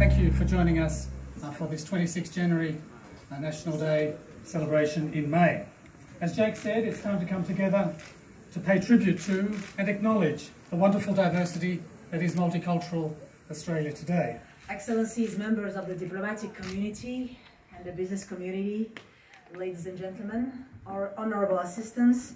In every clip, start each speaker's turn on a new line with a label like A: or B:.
A: thank you for joining us for this 26th January National Day celebration in May. As Jake said, it's time to come together to pay tribute to and acknowledge the wonderful diversity that is multicultural Australia today.
B: Excellencies, members of the diplomatic community and the business community, ladies and gentlemen, our honorable assistants.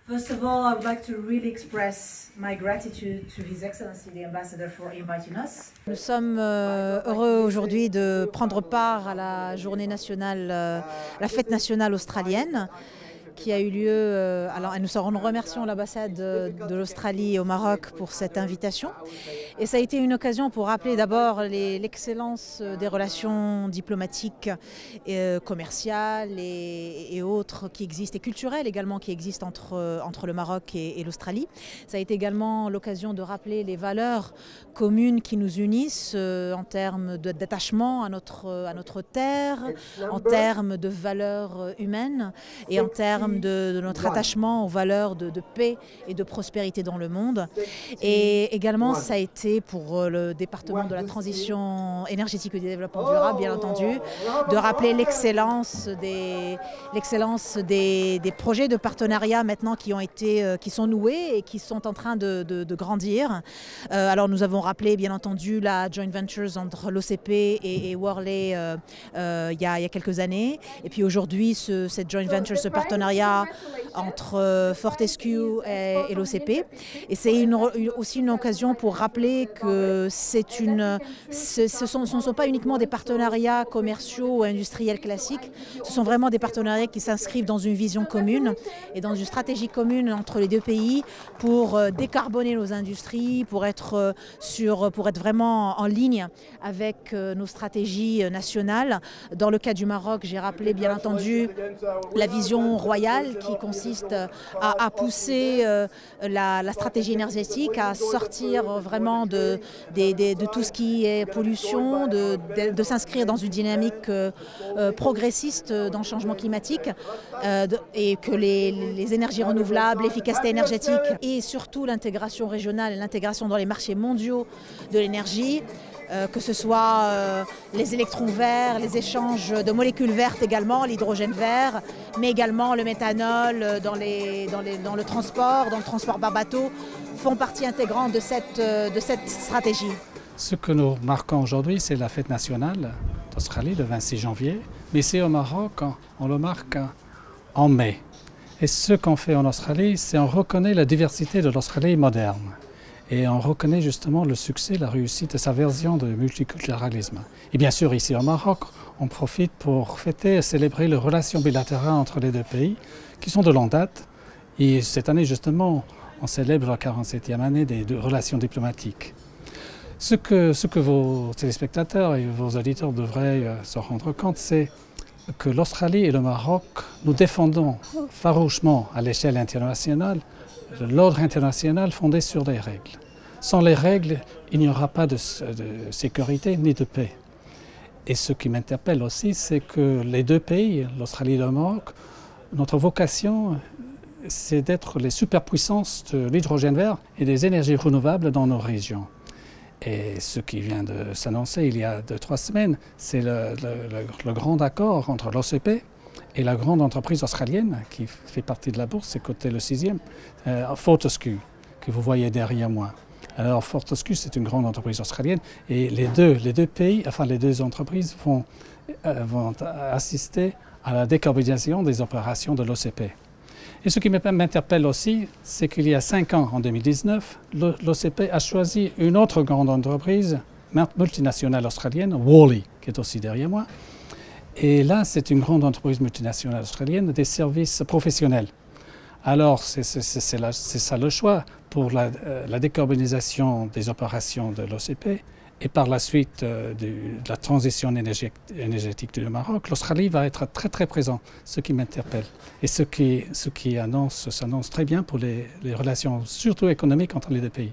B: First of all, I would like to really express my gratitude to His Excellency the Ambassador for inviting us.
C: Nous sommes heureux aujourd'hui de prendre part à la journée nationale, la fête nationale australienne, qui a eu lieu. Alors, nous remercions l'ambassade de l'Australie au Maroc pour cette invitation. Et ça a été une occasion pour rappeler d'abord l'excellence des relations diplomatiques, et commerciales et autres qui existent, et culturelles également qui existent entre le Maroc et l'Australie. Ça a été également l'occasion de rappeler les valeurs communes qui nous unissent en termes d'attachement à notre terre, en termes de valeurs humaines et en termes de notre attachement aux valeurs de paix et de prospérité dans le monde. Et également, ça a été pour le département de la transition énergétique et du développement durable, bien entendu, de rappeler l'excellence des projets de partenariat maintenant qui sont noués et qui sont en train de grandir. Alors nous avons rappelé, bien entendu, la joint venture entre l'OCP et Worley il y a quelques années. Et puis aujourd'hui, cette joint venture, ce partenariat entre Fortescue et l'OCP. Et c'est aussi une occasion pour rappeler que ce ne sont pas uniquement des partenariats commerciaux ou industriels classiques, ce sont vraiment des partenariats qui s'inscrivent dans une vision commune et dans une stratégie commune entre les deux pays pour décarboner nos industries, pour être vraiment en ligne avec nos stratégies nationales. Dans le cas du Maroc, j'ai rappelé bien entendu la vision royale qui consiste à pousser la stratégie énergétique, à sortir vraiment de tout ce qui est pollution, de s'inscrire dans une dynamique progressiste dans le changement climatique et que les énergies renouvelables, l'efficacité énergétique et surtout l'intégration régionale et l'intégration dans les marchés mondiaux de l'énergie, que ce soit les électrons verts, les échanges de molécules vertes également, l'hydrogène vert, mais également le méthanol dans le transport par bateau, font partie intégrante de cette stratégie.
A: Ce que nous marquons aujourd'hui, c'est la fête nationale d'Australie, le 26 janvier, mais ici au Maroc, on le marque en mai. Et ce qu'on fait en Australie, c'est on reconnaît la diversité de l'Australie moderne. Et on reconnaît justement le succès, la réussite de sa version de multiculturalisme. Et bien sûr, ici au Maroc, on profite pour fêter et célébrer les relations bilatérales entre les deux pays, qui sont de longue date. Et cette année, justement, on célèbre la 47e année des relations diplomatiques. Ce que vos téléspectateurs et vos auditeurs devraient se rendre compte, c'est que l'Australie et le Maroc, nous défendons farouchement à l'échelle internationale l'ordre international fondé sur des règles. Sans les règles, il n'y aura pas de sécurité ni de paix. Et ce qui m'interpelle aussi, c'est que les deux pays, l'Australie et le Maroc, notre vocation, c'est d'être les superpuissances de l'hydrogène vert et des énergies renouvelables dans nos régions. Et ce qui vient de s'annoncer il y a 2-3 semaines, c'est le grand accord entre l'OCP et la grande entreprise australienne qui fait partie de la bourse, c'est côté le 6e, Fortescue, que vous voyez derrière moi. Alors Fortescue, c'est une grande entreprise australienne et les deux pays, enfin les deux entreprises vont assister à la décarbonisation des opérations de l'OCP. Et ce qui m'interpelle aussi, c'est qu'il y a 5 ans, en 2019, l'OCP a choisi une autre grande entreprise multinationale australienne, Worley, qui est aussi derrière moi. Et là, c'est une grande entreprise multinationale australienne des services professionnels. Alors, c'est ça le choix pour la décarbonisation des opérations de l'OCP et par la suite de la transition énergétique du Maroc. L'Australie va être très très présent, ce qui m'interpelle. Et ce qui s'annonce très bien pour les relations, surtout économiques, entre les deux pays.